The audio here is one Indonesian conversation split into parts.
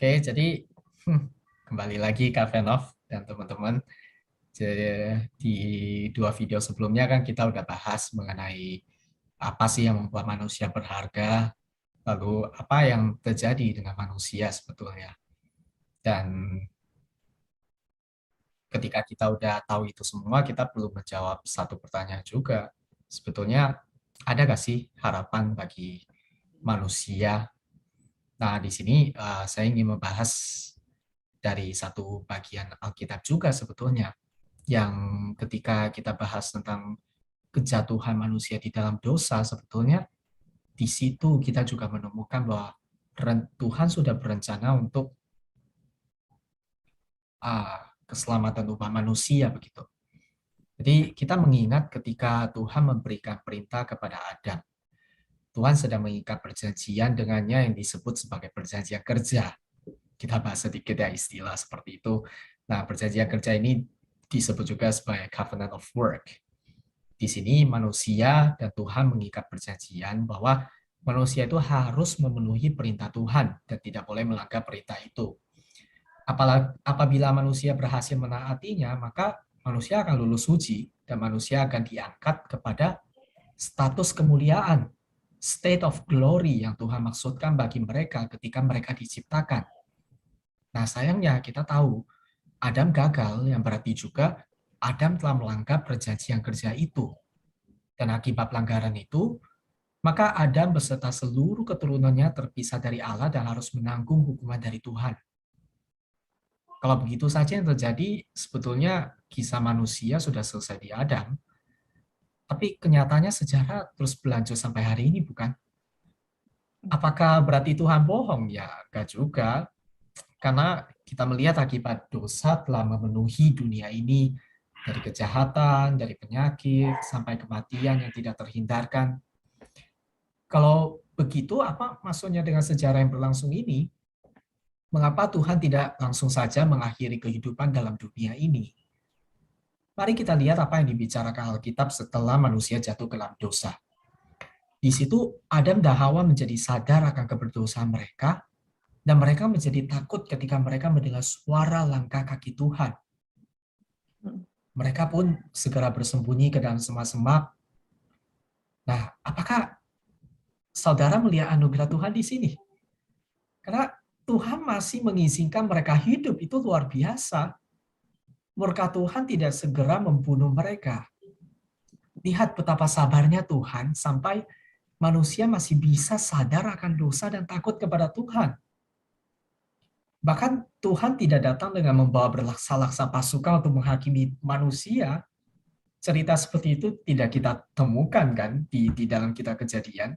Oke, jadi kembali lagi Kak Venov dan teman-teman. Jadi, di dua video sebelumnya kan kita udah bahas mengenai apa sih yang membuat manusia berharga, lalu apa yang terjadi dengan manusia sebetulnya. Dan ketika kita udah tahu itu semua, kita perlu menjawab satu pertanyaan juga. Sebetulnya ada nggak sih harapan bagi manusia? Nah, di sini saya ingin membahas dari satu bagian Alkitab juga sebetulnya, yang ketika kita bahas tentang kejatuhan manusia di dalam dosa, sebetulnya di situ kita juga menemukan bahwa Tuhan sudah berencana untuk keselamatan umat manusia begitu. Jadi kita mengingat ketika Tuhan memberikan perintah kepada Adam, Tuhan sedang mengikat perjanjian dengannya yang disebut sebagai perjanjian kerja. Kita bahas sedikit ya istilah seperti itu. Nah, perjanjian kerja ini disebut juga sebagai covenant of work. Di sini manusia dan Tuhan mengikat perjanjian bahwa manusia itu harus memenuhi perintah Tuhan dan tidak boleh melanggar perintah itu. Apabila manusia berhasil menaatinya, maka manusia akan lulus uji dan manusia akan diangkat kepada status kemuliaan, state of glory yang Tuhan maksudkan bagi mereka ketika mereka diciptakan. Nah, sayangnya kita tahu Adam gagal, yang berarti juga Adam telah melanggar perjanjian kerja itu. Dan akibat pelanggaran itu, maka Adam beserta seluruh keturunannya terpisah dari Allah dan harus menanggung hukuman dari Tuhan. Kalau begitu saja yang terjadi, sebetulnya kisah manusia sudah selesai di Adam, tapi kenyataannya sejarah terus berlanjut sampai hari ini, bukan? Apakah berarti Tuhan bohong? Ya, enggak juga. Karena kita melihat akibat dosa telah memenuhi dunia ini, dari kejahatan, dari penyakit, sampai kematian yang tidak terhindarkan. Kalau begitu, apa maksudnya dengan sejarah yang berlangsung ini? Mengapa Tuhan tidak langsung saja mengakhiri kehidupan dalam dunia ini? Mari kita lihat apa yang dibicarakan Alkitab setelah manusia jatuh ke dalam dosa. Di situ Adam dan Hawa menjadi sadar akan keberdosaan mereka, dan mereka menjadi takut ketika mereka mendengar suara langkah kaki Tuhan. Mereka pun segera bersembunyi ke dalam semak-semak. Nah, apakah saudara melihat anugerah Tuhan di sini? Karena Tuhan masih mengizinkan mereka hidup, itu luar biasa. Murka Tuhan tidak segera membunuh mereka. Lihat betapa sabarnya Tuhan sampai manusia masih bisa sadar akan dosa dan takut kepada Tuhan. Bahkan Tuhan tidak datang dengan membawa berlaksa-laksa pasukan untuk menghakimi manusia. Cerita seperti itu tidak kita temukan kan di dalam kitab Kejadian.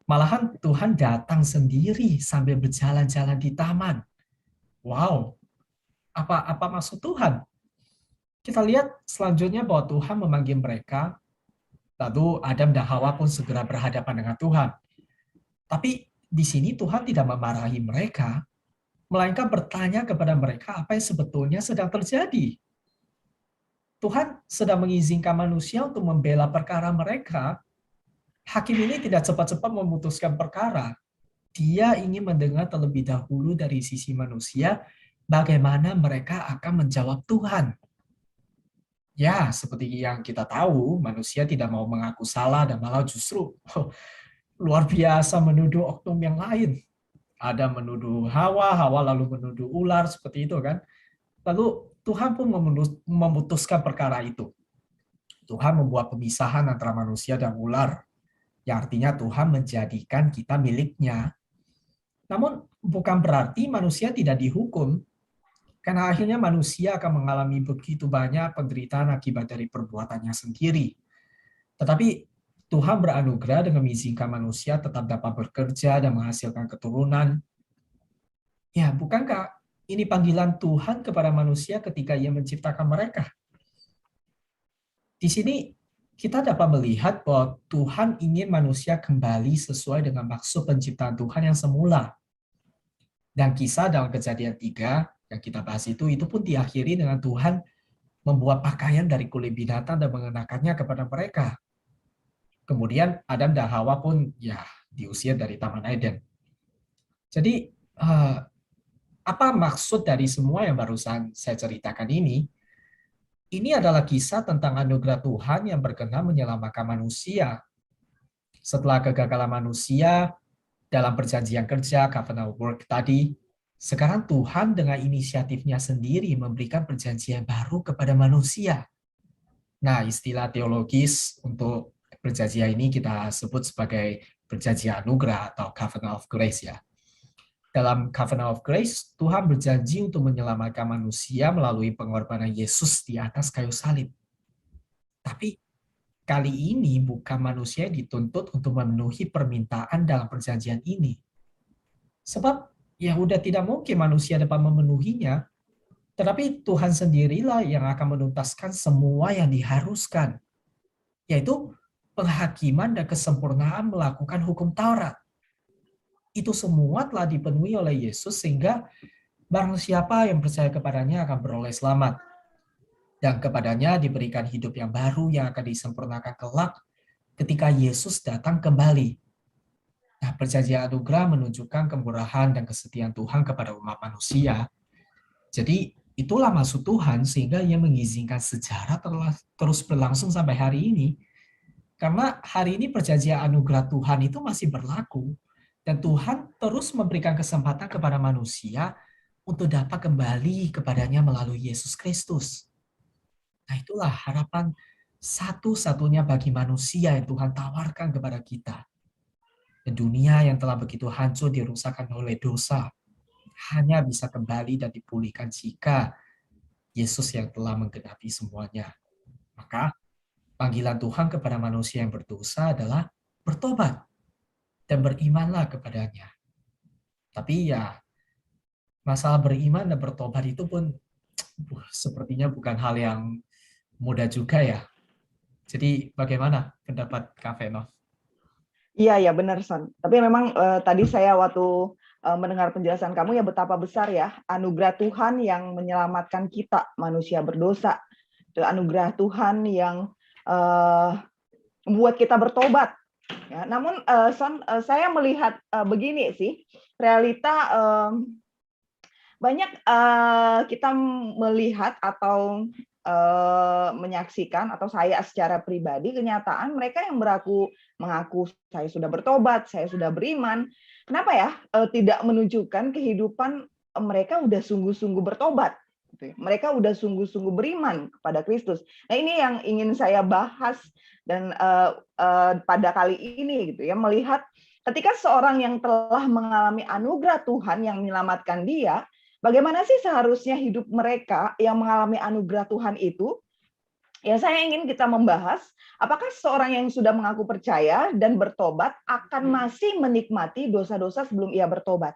Malahan Tuhan datang sendiri sambil berjalan-jalan di taman. Wow, apa maksud Tuhan? Kita lihat selanjutnya bahwa Tuhan memanggil mereka, lalu Adam dan Hawa pun segera berhadapan dengan Tuhan. Tapi di sini Tuhan tidak memarahi mereka, melainkan bertanya kepada mereka apa yang sebetulnya sedang terjadi. Tuhan sedang mengizinkan manusia untuk membela perkara mereka. Hakim ini tidak cepat-cepat memutuskan perkara. Dia ingin mendengar terlebih dahulu dari sisi manusia bagaimana mereka akan menjawab Tuhan. Ya, seperti yang kita tahu, manusia tidak mau mengaku salah dan malah justru luar biasa menuduh oknum yang lain. Ada menuduh Hawa, Hawa lalu menuduh ular, seperti itu kan. Lalu Tuhan pun memutuskan perkara itu. Tuhan membuat pemisahan antara manusia dan ular, yang artinya Tuhan menjadikan kita miliknya. Namun bukan berarti manusia tidak dihukum, karena akhirnya manusia akan mengalami begitu banyak penderitaan akibat dari perbuatannya sendiri. Tetapi Tuhan beranugerah dengan mengizinkan manusia tetap dapat bekerja dan menghasilkan keturunan. Ya, bukankah ini panggilan Tuhan kepada manusia ketika Ia menciptakan mereka? Di sini kita dapat melihat bahwa Tuhan ingin manusia kembali sesuai dengan maksud penciptaan Tuhan yang semula. Dan kisah dalam Kejadian 3 yang kita bahas itu pun diakhiri dengan Tuhan membuat pakaian dari kulit binatang dan mengenakannya kepada mereka. Kemudian Adam dan Hawa pun ya diusir dari Taman Eden. Jadi Apa maksud dari semua yang barusan saya ceritakan ini? Ini adalah kisah tentang anugerah Tuhan yang berkenan menyelamatkan manusia. Setelah kegagalan manusia dalam perjanjian kerja, covenant work tadi, sekarang Tuhan dengan inisiatifnya sendiri memberikan perjanjian baru kepada manusia. Nah, istilah teologis untuk perjanjian ini kita sebut sebagai perjanjian anugerah atau covenant of grace ya. Dalam covenant of grace, Tuhan berjanji untuk menyelamatkan manusia melalui pengorbanan Yesus di atas kayu salib. Tapi kali ini bukan manusia yang dituntut untuk memenuhi permintaan dalam perjanjian ini. Sebab ya udah tidak mungkin manusia dapat memenuhinya, tetapi Tuhan sendirilah yang akan menuntaskan semua yang diharuskan, yaitu penghakiman dan kesempurnaan melakukan hukum Taurat. Itu semua telah dipenuhi oleh Yesus sehingga barang siapa yang percaya kepadanya akan beroleh selamat. Dan kepadanya diberikan hidup yang baru yang akan disempurnakan kelak ketika Yesus datang kembali. Nah, perjanjian anugerah menunjukkan kemurahan dan kesetiaan Tuhan kepada umat manusia. Jadi, itulah maksud Tuhan sehingga ia mengizinkan sejarah terus berlangsung sampai hari ini. Karena hari ini perjanjian anugerah Tuhan itu masih berlaku. Dan Tuhan terus memberikan kesempatan kepada manusia untuk dapat kembali kepadanya melalui Yesus Kristus. Nah, itulah harapan satu-satunya bagi manusia yang Tuhan tawarkan kepada kita. Dan dunia yang telah begitu hancur dirusakkan oleh dosa hanya bisa kembali dan dipulihkan jika Yesus yang telah menggenapi semuanya. Maka panggilan Tuhan kepada manusia yang berdosa adalah bertobat dan berimanlah kepadanya. Tapi ya, masalah beriman dan bertobat itu pun sepertinya bukan hal yang mudah juga ya. Jadi bagaimana pendapat Kak Veno? Iya, ya benar, Son. Tapi memang tadi saya waktu mendengar penjelasan kamu ya betapa besar ya anugerah Tuhan yang menyelamatkan kita manusia berdosa. Itu anugerah Tuhan yang membuat kita bertobat. Ya, namun, Son, saya melihat begini sih, realita banyak kita melihat atau menyaksikan atau saya secara pribadi kenyataan mereka yang mengaku saya sudah bertobat, saya sudah beriman. Kenapa ya tidak menunjukkan kehidupan mereka udah sungguh-sungguh bertobat? Mereka udah sungguh-sungguh beriman kepada Kristus. Nah ini yang ingin saya bahas dan pada kali ini gitu ya, melihat ketika seorang yang telah mengalami anugerah Tuhan yang menyelamatkan dia, bagaimana sih seharusnya hidup mereka yang mengalami anugerah Tuhan itu? Ya, saya ingin kita membahas apakah seorang yang sudah mengaku percaya dan bertobat akan masih menikmati dosa-dosa sebelum ia bertobat.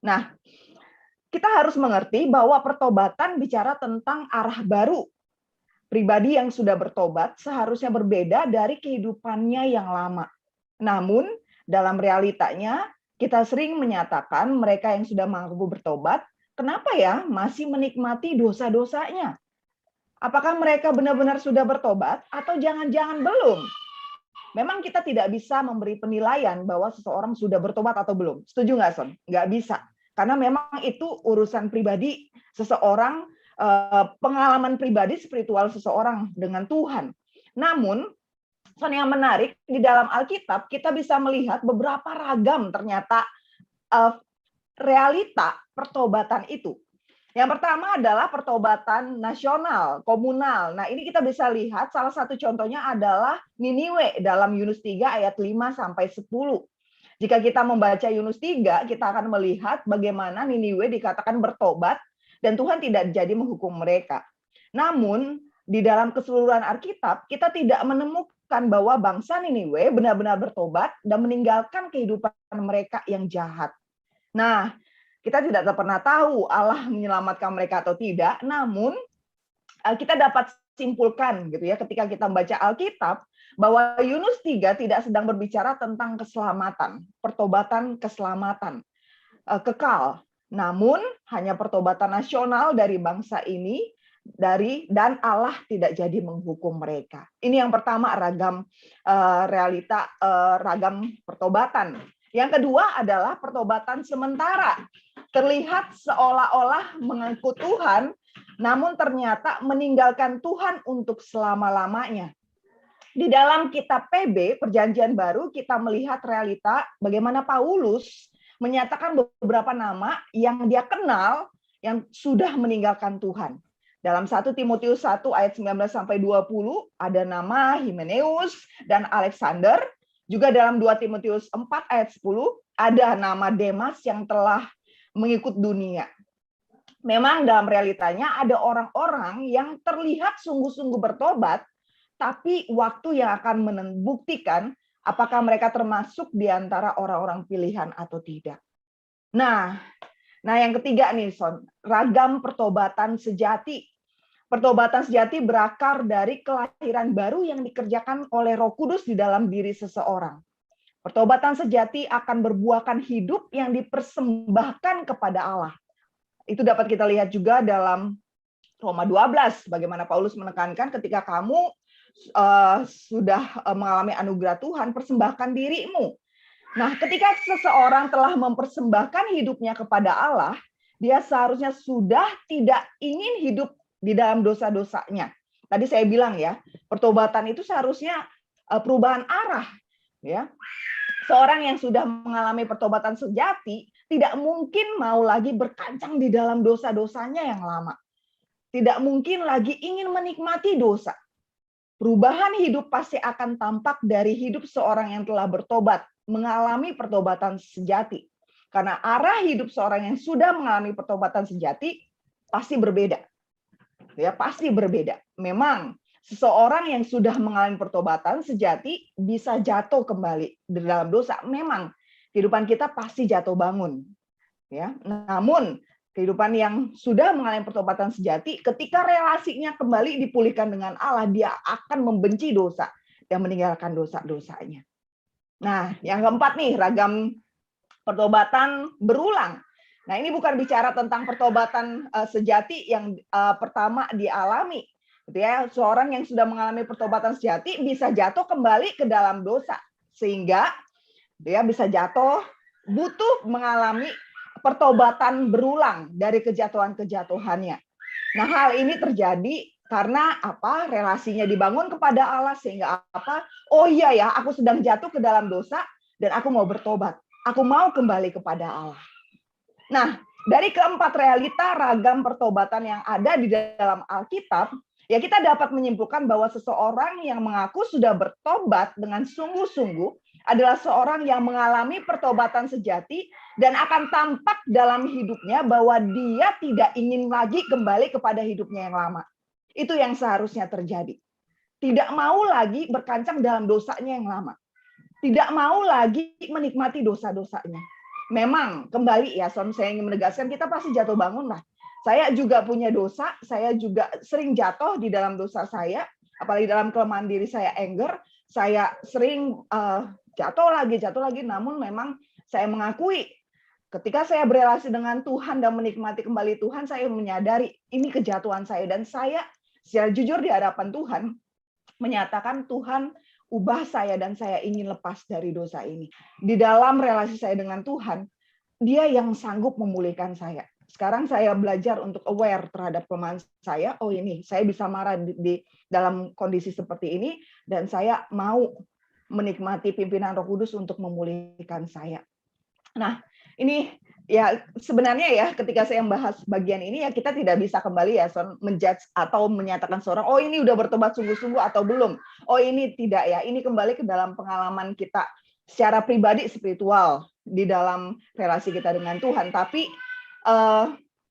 Nah, kita harus mengerti bahwa pertobatan bicara tentang arah baru. Pribadi yang sudah bertobat seharusnya berbeda dari kehidupannya yang lama. Namun, dalam realitanya, kita sering menyatakan mereka yang sudah mengaku bertobat, kenapa ya masih menikmati dosa-dosanya? Apakah mereka benar-benar sudah bertobat atau jangan-jangan belum? Memang kita tidak bisa memberi penilaian bahwa seseorang sudah bertobat atau belum. Setuju nggak, Son? Nggak bisa. Karena memang itu urusan pribadi seseorang, pengalaman pribadi spiritual seseorang dengan Tuhan. Namun, Son, yang menarik, di dalam Alkitab kita bisa melihat beberapa ragam ternyata realita pertobatan itu. Yang pertama adalah pertobatan nasional, komunal. Nah, ini kita bisa lihat salah satu contohnya adalah Niniwe dalam Yunus 3 ayat 5 sampai 10. Jika kita membaca Yunus 3, kita akan melihat bagaimana Niniwe dikatakan bertobat dan Tuhan tidak jadi menghukum mereka. Namun, di dalam keseluruhan Alkitab, kita tidak menemukan bahwa bangsa Niniwe benar-benar bertobat dan meninggalkan kehidupan mereka yang jahat. Nah, kita tidak pernah tahu Allah menyelamatkan mereka atau tidak, namun kita dapat simpulkan gitu ya ketika kita membaca Alkitab bahwa Yunus 3 tidak sedang berbicara tentang keselamatan, pertobatan keselamatan kekal, namun hanya pertobatan nasional dari bangsa ini dan Allah tidak jadi menghukum mereka. Ini yang pertama, ragam realita ragam pertobatan. Yang kedua adalah pertobatan sementara. terlihat seolah-olah mengaku Tuhan, namun ternyata meninggalkan Tuhan untuk selama-lamanya. Di dalam kitab PB, Perjanjian Baru, kita melihat realita bagaimana Paulus menyatakan beberapa nama yang dia kenal yang sudah meninggalkan Tuhan. Dalam 1 Timotius 1 ayat 19-20 ada nama Himeneus dan Alexander. Juga dalam 2 Timotius 4 ayat 10 ada nama Demas yang telah mengikut dunia. Memang dalam realitanya ada orang-orang yang terlihat sungguh-sungguh bertobat, tapi waktu yang akan membuktikan apakah mereka termasuk di antara orang-orang pilihan atau tidak. Nah yang ketiga nih, Son, ragam pertobatan sejati. Pertobatan sejati berakar dari kelahiran baru yang dikerjakan oleh Roh Kudus di dalam diri seseorang. Pertobatan sejati akan berbuahkan hidup yang dipersembahkan kepada Allah. Itu dapat kita lihat juga dalam Roma 12, bagaimana Paulus menekankan ketika kamu sudah mengalami anugerah Tuhan, persembahkan dirimu. Nah, ketika seseorang telah mempersembahkan hidupnya kepada Allah, dia seharusnya sudah tidak ingin hidup di dalam dosa-dosanya. Tadi saya bilang ya, pertobatan itu seharusnya perubahan arah. Ya, seorang yang sudah mengalami pertobatan sejati tidak mungkin mau lagi berkancang di dalam dosa-dosanya yang lama. Tidak mungkin lagi ingin menikmati dosa. Perubahan hidup pasti akan tampak dari hidup seorang yang telah bertobat, mengalami pertobatan sejati. Karena arah hidup seorang yang sudah mengalami pertobatan sejati pasti berbeda. Ya, pasti berbeda. Memang seseorang yang sudah mengalami pertobatan sejati bisa jatuh kembali di dalam dosa. Memang kehidupan kita pasti jatuh bangun. Ya, namun kehidupan yang sudah mengalami pertobatan sejati, ketika relasinya kembali dipulihkan dengan Allah, dia akan membenci dosa dan meninggalkan dosa-dosanya. Nah, yang keempat nih, ragam pertobatan berulang. Nah, ini bukan bicara tentang pertobatan sejati yang pertama dialami. Gitu ya. Seorang yang sudah mengalami pertobatan sejati bisa jatuh kembali ke dalam dosa. Sehingga dia bisa jatuh, butuh mengalami pertobatan berulang dari kejatuhan-kejatuhannya. Nah, hal ini terjadi karena apa? Relasinya dibangun kepada Allah sehingga apa? Oh iya ya, aku sedang jatuh ke dalam dosa dan aku mau bertobat. Aku mau kembali kepada Allah. Nah, dari keempat realita ragam pertobatan yang ada di dalam Alkitab, ya kita dapat menyimpulkan bahwa seseorang yang mengaku sudah bertobat dengan sungguh-sungguh adalah seorang yang mengalami pertobatan sejati dan akan tampak dalam hidupnya bahwa dia tidak ingin lagi kembali kepada hidupnya yang lama. Itu yang seharusnya terjadi. Tidak mau lagi berkancang dalam dosanya yang lama. Tidak mau lagi menikmati dosa-dosanya. Memang kembali ya, saya ingin menegaskan kita pasti jatuh bangun lah. Saya juga punya dosa, saya juga sering jatuh di dalam dosa saya, apalagi dalam kelemahan diri saya anger, saya sering jatuh lagi, namun memang saya mengakui ketika saya berelasi dengan Tuhan dan menikmati kembali Tuhan, saya menyadari ini kejatuhan saya dan saya secara jujur di hadapan Tuhan menyatakan Tuhan ubah saya dan saya ingin lepas dari dosa ini. Di dalam relasi saya dengan Tuhan, Dia yang sanggup memulihkan saya. Sekarang saya belajar untuk aware terhadap kelemahan saya. Oh ini, saya bisa marah di dalam kondisi seperti ini dan saya mau menikmati pimpinan Roh Kudus untuk memulihkan saya. Nah, ini ya sebenarnya ya ketika saya membahas bagian ini ya kita tidak bisa kembali ya menjudge atau menyatakan seorang oh ini udah bertobat sungguh-sungguh atau belum. Oh ini tidak ya. Ini kembali ke dalam pengalaman kita secara pribadi spiritual di dalam relasi kita dengan Tuhan. Tapi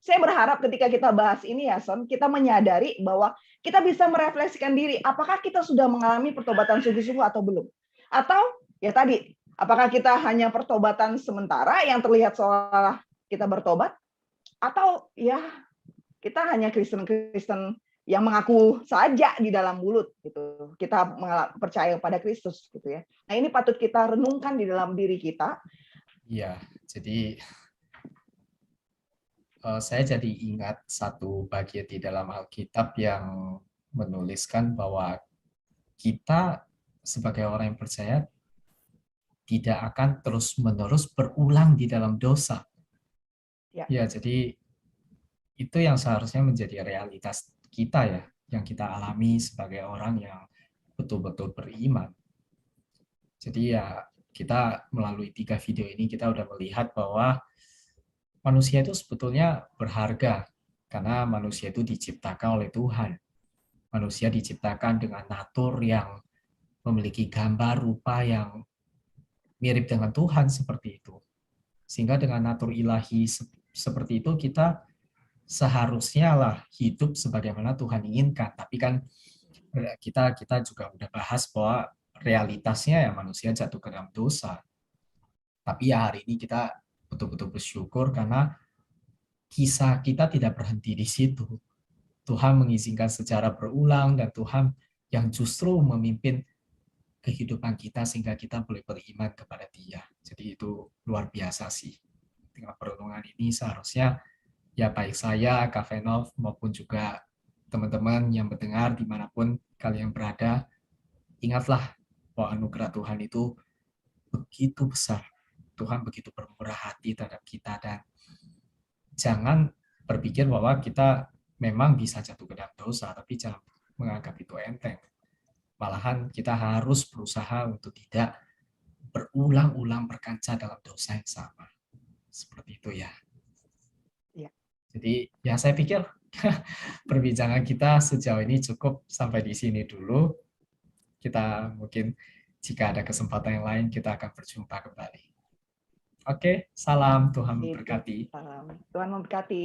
saya berharap ketika kita bahas ini ya Son, kita menyadari bahwa kita bisa merefleksikan diri apakah kita sudah mengalami pertobatan sungguh-sungguh atau belum. Atau ya tadi apakah kita hanya pertobatan sementara yang terlihat seolah kita bertobat, atau ya kita hanya Kristen-Kristen yang mengaku saja di dalam mulut gitu. Kita percaya pada Kristus gitu ya. Nah, ini patut kita renungkan di dalam diri kita. Iya, jadi saya jadi ingat satu bagian di dalam Alkitab yang menuliskan bahwa kita sebagai orang yang percaya tidak akan terus-menerus berulang di dalam dosa. Ya. Ya, jadi itu yang seharusnya menjadi realitas kita ya, yang kita alami sebagai orang yang betul-betul beriman. Jadi ya kita melalui 3 video ini kita udah melihat bahwa manusia itu sebetulnya berharga karena manusia itu diciptakan oleh Tuhan. Manusia diciptakan dengan natur yang memiliki gambar rupa yang mirip dengan Tuhan seperti itu. Sehingga dengan natur ilahi seperti itu kita seharusnya lah hidup sebagaimana Tuhan inginkan. Tapi kan kita juga udah bahas bahwa realitasnya ya manusia jatuh ke dalam dosa. Tapi ya hari ini kita betul-betul bersyukur karena kisah kita tidak berhenti di situ. Tuhan mengizinkan sejarah berulang dan Tuhan yang justru memimpin kehidupan kita sehingga kita boleh beriman kepada Dia. Jadi itu luar biasa sih. Dengan perundungan ini seharusnya ya baik saya, Kak Venov, maupun juga teman-teman yang mendengar dimanapun kalian berada, ingatlah bahwa anugerah Tuhan itu begitu besar. Tuhan begitu bermurah hati terhadap kita dan jangan berpikir bahwa kita memang bisa jatuh ke dalam dosa, tapi jangan menganggap itu enteng. Malahan kita harus berusaha untuk tidak berulang-ulang berkaca dalam dosa yang sama. Seperti itu ya. Ya. Jadi ya saya pikir perbincangan kita sejauh ini cukup sampai di sini dulu. Kita mungkin jika ada kesempatan yang lain kita akan berjumpa kembali. Oke, salam Tuhan Itu. memberkati. Salam. Tuhan memberkati.